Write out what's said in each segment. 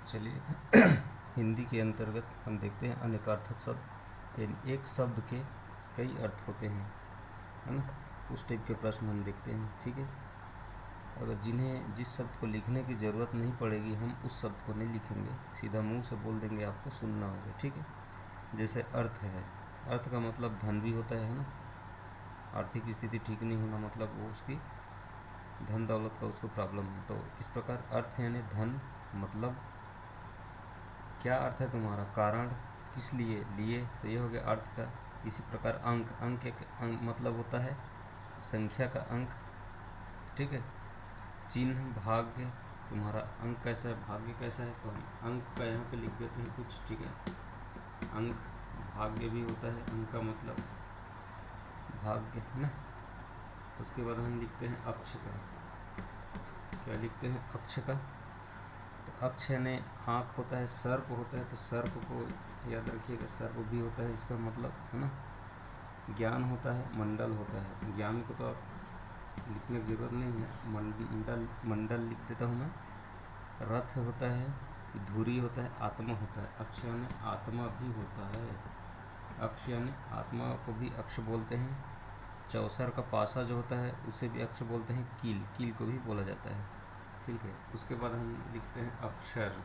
चलिए हिंदी के अंतर्गत हम देखते हैं अनेकार्थक शब्द, यानी एक शब्द के कई अर्थ होते हैं, है ना। उस टाइप के प्रश्न हम देखते हैं, ठीक है। अगर जिस शब्द को लिखने की ज़रूरत नहीं पड़ेगी, हम उस शब्द को नहीं लिखेंगे, सीधा मुंह से बोल देंगे, आपको सुनना होगा, ठीक है। जैसे अर्थ है, अर्थ का मतलब धन भी होता है ना। आर्थिक स्थिति ठीक नहीं होना मतलब वो उसकी धन दौलत का उसको प्रॉब्लम है। तो इस प्रकार अर्थ यानी धन, मतलब क्या अर्थ है तुम्हारा, कारण, किस लिए लिए, तो ये हो गया अर्थ का। इसी प्रकार अंक, अंक एक अंक मतलब होता है संख्या का अंक, ठीक है। चिन्ह, भाग्य, तुम्हारा अंक कैसा है, भाग्य कैसा है, तो हम अंक का यहाँ पे लिख देते हैं कुछ, ठीक है। अंक, भाग्य भी होता है, अंक का मतलब भाग्य, है ना। उसके बाद हम लिखते हैं अक्ष का, क्या लिखते हैं, अक्ष का। तो अक्ष यानी आँख होता है, सर्प होता है, तो सर्प को याद रखिएगा, सर्प भी होता है इसका मतलब, है ना। ज्ञान होता है, मंडल होता है, ज्ञान को तो आप लिखने की जरूरत नहीं है, मंडल, मंडल लिख देता हूँ मैं। रथ होता है, धुरी होता है, आत्मा होता है। अक्ष यानी आत्मा भी होता है, अक्ष यानी आत्मा को भी अक्ष बोलते हैं। चौसर का पासा जो होता है उसे भी अक्ष बोलते हैं। कील, कील को भी बोला जाता है, ठीक है। उसके बाद हम लिखते हैं अक्षर,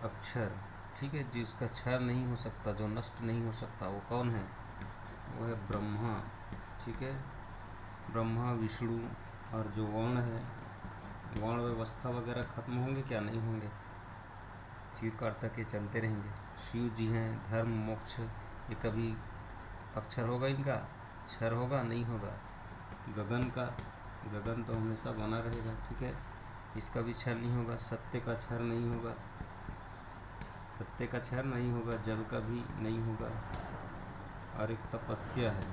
अक्षर, ठीक है। जिसका क्षर नहीं हो सकता, जो नष्ट नहीं हो सकता, वो कौन है, वो है ब्रह्मा, ठीक है। ब्रह्मा, विष्णु, और जो वर्ण है, वर्ण व्यवस्था वगैरह खत्म होंगे क्या, नहीं होंगे, चिरकाल तक ये चलते रहेंगे। शिव जी हैं, धर्म, मोक्ष, ये कभी अक्षर होगा इनका, क्षर होगा, नहीं होगा। गगन का, गगन तो हमेशा बना रहेगा, ठीक है, इसका भी क्षर नहीं होगा। सत्य का क्षर नहीं होगा, सत्य का क्षर नहीं होगा। जल का भी नहीं होगा। और एक तपस्या है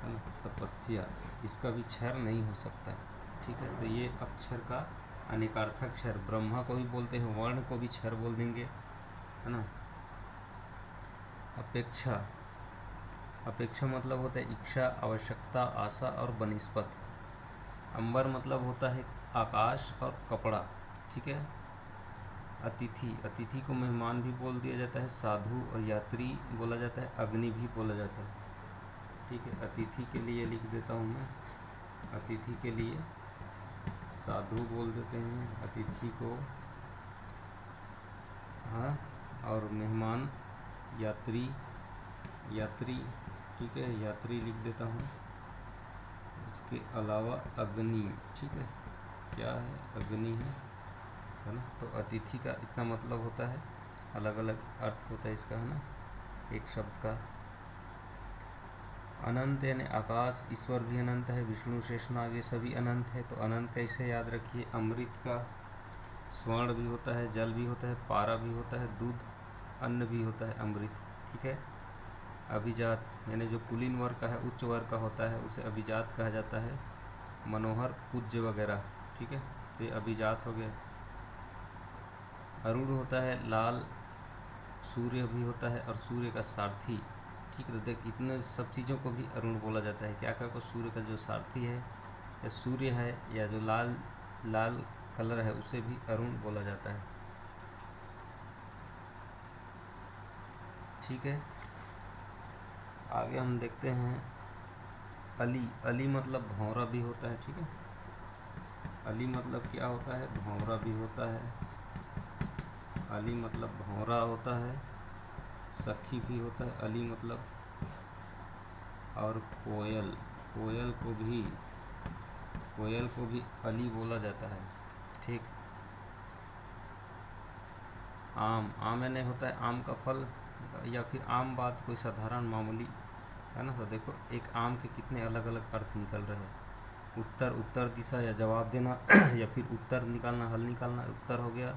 ना, तपस्या, इसका भी क्षर नहीं हो सकता, ठीक है। तो ये अक्षर का अनेकार्थक क्षर, ब्रह्मा को भी बोलते हैं, वर्ण को भी क्षर बोल देंगे, है ना। अपेक्षा, अपेक्षा मतलब होता है इच्छा, आवश्यकता, आशा और बनिस्पत। अंबर मतलब होता है आकाश और कपड़ा, ठीक है। अतिथि, अतिथि को मेहमान भी बोल दिया जाता है। साधु और यात्री बोला जाता है। अग्नि भी बोला जाता है, ठीक है। अतिथि के लिए लिख देता हूँ मैं, अतिथि के लिए साधु बोल देते हैं अतिथि को, हाँ। और मेहमान, यात्री, यात्री, ठीक है, यात्री लिख देता हूँ। इसके अलावा अग्नि, ठीक है, क्या है, अग्नि है ना। तो अतिथि का इतना मतलब होता है, अलग अलग अर्थ होता है इसका, है ना, एक शब्द का। अनंत यानी आकाश, ईश्वर भी अनंत है, विष्णु शेषनाग ये सभी अनंत है। तो अनंत कैसे याद रखिए, अमृत का स्वर्ण भी होता है, जल भी होता है, पारा भी होता है, दूध, अन्न भी होता है, अमृत, ठीक है। अभिजात यानी जो कुलीन वर्ग का है, उच्च वर्ग का होता है, उसे अभिजात कहा जाता है। मनोहर, पूज्य वगैरह, ठीक है, तो ये अभिजात हो गया। अरुण होता है लाल, सूर्य भी होता है, और सूर्य का सारथी, ठीक है। तो देख, इतने सब चीज़ों को भी अरुण बोला जाता है। क्या क्या को, सूर्य का जो सारथी है या सूर्य है, या जो लाल लाल कलर है, उसे भी अरुण बोला जाता है, ठीक है। आगे हम देखते हैं अली, अली मतलब भौरा भी होता है, ठीक है। अली मतलब क्या होता है, भौरा भी होता है। अली मतलब भौरा होता है, सखी भी होता है अली मतलब। और कोयल, कोयल को भी अली बोला जाता है, ठीक। आम, आम यानी होता है आम का फल, या फिर आम बात, कोई साधारण मामूली, है ना। तो देखो, एक आम के कितने अलग अलग अर्थ निकल रहे हैं। उत्तर, उत्तर दिशा या जवाब देना या फिर उत्तर निकालना, हल निकालना, उत्तर हो गया।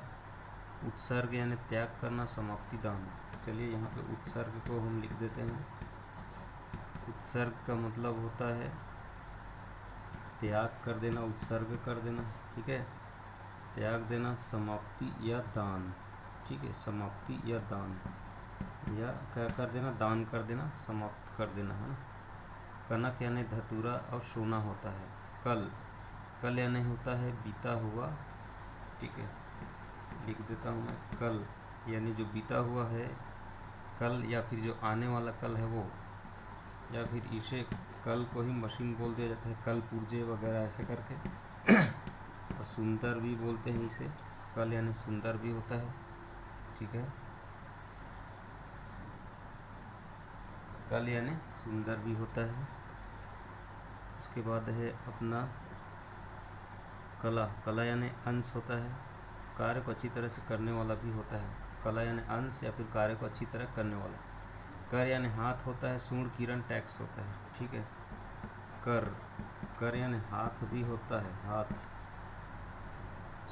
उत्सर्ग यानी त्याग करना, समाप्ति, दान। चलिए यहाँ पे उत्सर्ग को हम लिख देते हैं। उत्सर्ग का मतलब होता है त्याग कर देना, उत्सर्ग कर देना, ठीक है, त्याग देना। समाप्ति या दान, ठीक है, समाप्ति या दान, या क्या कर देना, दान कर देना, समाप्त कर देना, है ना। कनक यानी धतूरा और सोना होता है। कल, कल यानी होता है बीता हुआ, ठीक है, लिख देता हूँ मैं कल, यानी जो बीता हुआ है कल, या फिर जो आने वाला कल है वो, या फिर इसे कल को ही मशीन बोल दिया जाता है, कल पुर्जे वगैरह ऐसे करके। और सुंदर भी बोलते हैं इसे, कल यानी सुंदर भी होता है, ठीक है, कल यानी सुंदर भी होता है। उसके बाद है अपना कला, कला यानी अंश होता है, कार्य को अच्छी तरह से करने वाला भी होता है। कला यानी अंश या फिर कार्य को अच्छी तरह करने वाला। कर यानी हाथ होता है, सूंड किरण टैक्स होता है, ठीक है, कर, कर यानी हाथ भी होता है, हाथ,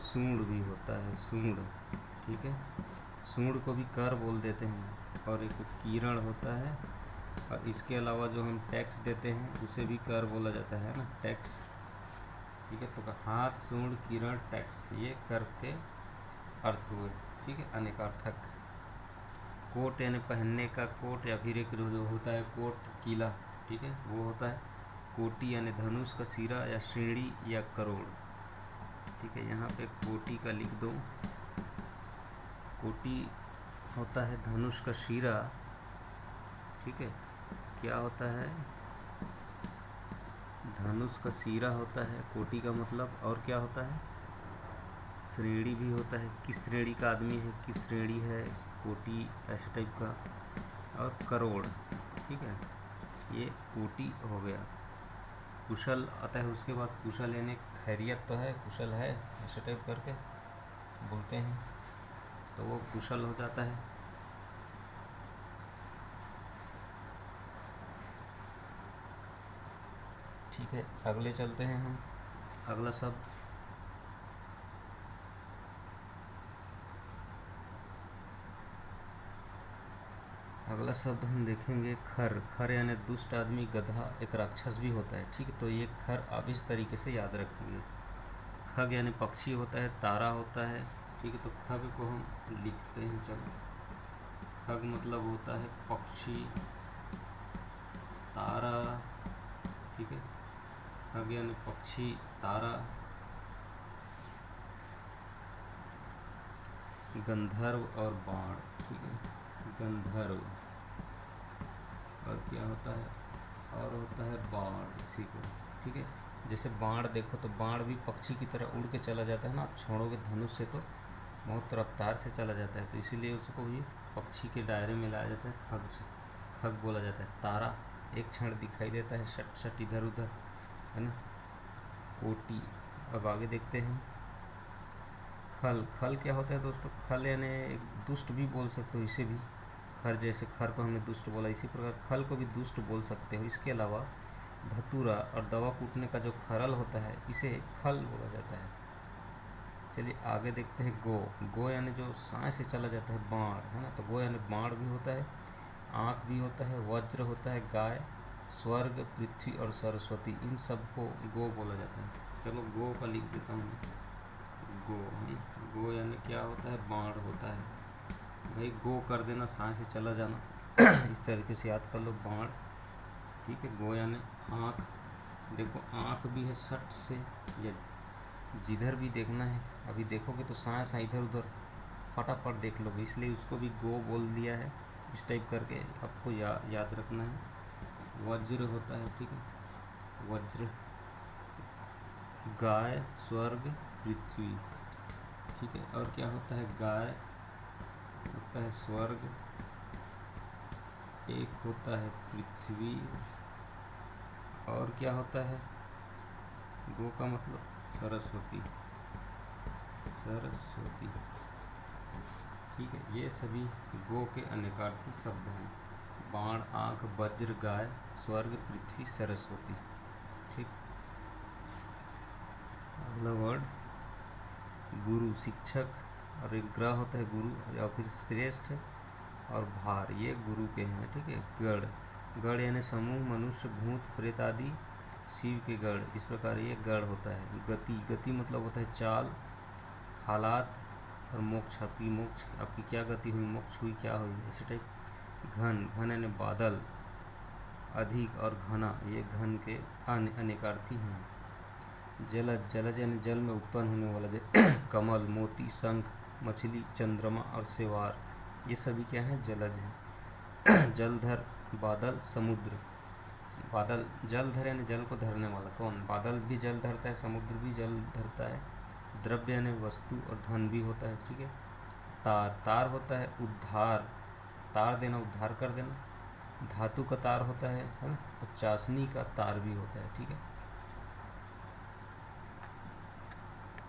सूंड भी होता है, सूंड, ठीक है, सूंड को भी कर बोल देते हैं। और एक किरण होता है, और इसके अलावा जो हम टैक्स देते हैं उसे भी कर बोला जाता है ना, टैक्स, ठीक है। तो हाथ, सूंड, किरण, टैक्स, ये कर के अर्थ हुए, ठीक है, अनेकार्थक। कोट यानी पहनने का कोट, या फिर एक जो होता है कोट किला, ठीक है, वो होता है। कोटि यानी धनुष का सिरा या श्रेणी या करोड़, ठीक है, यहाँ पे कोटि का लिख दो। कोटि होता है धनुष का सिरा, ठीक है, क्या होता है, धनुष का सिरा होता है कोटि का मतलब। और क्या होता है, श्रेणी भी होता है, किस श्रेणी का आदमी है, किस श्रेणी है, कोटि ऐसे टाइप का। और करोड़, ठीक है, ये कोटि हो गया। कुशल आता है उसके बाद, कुशल यानी खैरियत तो है, कुशल है ऐसे टाइप करके बोलते हैं, तो वो कुशल हो जाता है। ठीक है, अगले चलते हैं हम। अगला शब्द हम देखेंगे खर। खर यानी दुष्ट आदमी, गधा, एक राक्षस भी होता है, ठीक है। तो ये खर आप इस तरीके से याद रखेंगे। खग यानी पक्षी होता है, तारा होता है, ठीक है। तो खग को हम लिखते हैं, चलो, खग मतलब होता है पक्षी, तारा, ठीक है, खग यानी पक्षी, तारा, गंधर्व और बाण, ठीक है, गंधर्व। और क्या होता है, और होता है बाण इसी को, ठीक है। जैसे बाण देखो तो बाण भी पक्षी की तरह उड़ के चला जाता है ना, आप छोड़ोगे धनुष से तो बहुत रफ्तार से चला जाता है, तो इसीलिए उसको भी पक्षी के दायरे में लाया जाता है, खग से, खग बोला जाता है। तारा एक क्षण दिखाई देता है, शट शट इधर उधर, है ना। कोटि, अब आगे देखते हैं। खल, खल क्या होता है दोस्तों, खल यानी दुष्ट भी बोल सकते हो इसे भी। खर, जैसे खर को हमने दुष्ट बोला, इसी प्रकार खल को भी दुष्ट बोल सकते हो। इसके अलावा धतूरा और दवा कूटने का जो खरल होता है, इसे खल बोला जाता है। चलिए आगे देखते हैं। गो, गो यानी जो सांस से चला जाता है, बाण, है ना। तो गो यानी बाण भी होता है, आँख भी होता है, वज्र होता है, गाय, स्वर्ग, पृथ्वी और सरस्वती, इन सब को गो बोला जाता है। चलो गो का लिख देता हूँ, गो, गो यानी क्या होता है, बाण होता है भाई, गो कर देना, सांस से चला जाना इस तरीके से याद कर लो, बाण, ठीक है। गो यानी आँख, देखो आँख भी है सट से, या जिधर भी देखना है, अभी देखोगे तो सांस इधर उधर फटाफट देख लोगे, इसलिए उसको भी गो बोल दिया है। इस टाइप करके आपको याद रखना है। वज्र होता है, ठीक है, वज्र, गाय, स्वर्ग, पृथ्वी, ठीक है। और क्या होता है, गाय होता है, स्वर्ग, एक होता है पृथ्वी, और क्या होता है, गो का मतलब सरस्वती, सरस्वती, ठीक है। ये सभी गो के अनेकार्थी शब्द हैं। बाण, आँख, वज्र, गाय, स्वर्ग, पृथ्वी, सरस्वती, ठीक। अगला वर्ड गुरु, शिक्षक, और एक ग्रह होता है गुरु, या फिर श्रेष्ठ और भार, ये गुरु के हैं, ठीक है। गण, गण यानी समूह, मनुष्य, भूत, प्रेत आदि, शिव के गण, इस प्रकार ये गण होता है। गति, गति मतलब होता है चाल, हालात, और मोक्ष, आपकी मोक्ष, आपकी क्या गति हुई, मोक्ष हुई, क्या हुई, ऐसे टाइप। घन, घन यानी बादल, अधिक और घना, ये घन के अनेकार्थी हैं। जलज, जलज यानी जल में उत्पन्न होने वाला, कमल, मोती, शंख, मछली, चंद्रमा और सेवार, ये सभी क्या हैं, जलज हैं। जलधर, बादल, समुद्र। बादल, जलधर यानी जल को धरने वाला, कौन, बादल भी जल धरता है, समुद्र भी जल धरता है। द्रव्य यानी वस्तु और धन भी होता है, ठीक है। तार, तार होता है उद्धार, तार देना, उद्धार कर देना। धातु का तार होता है ना, और चाशनी का तार भी होता है, ठीक है।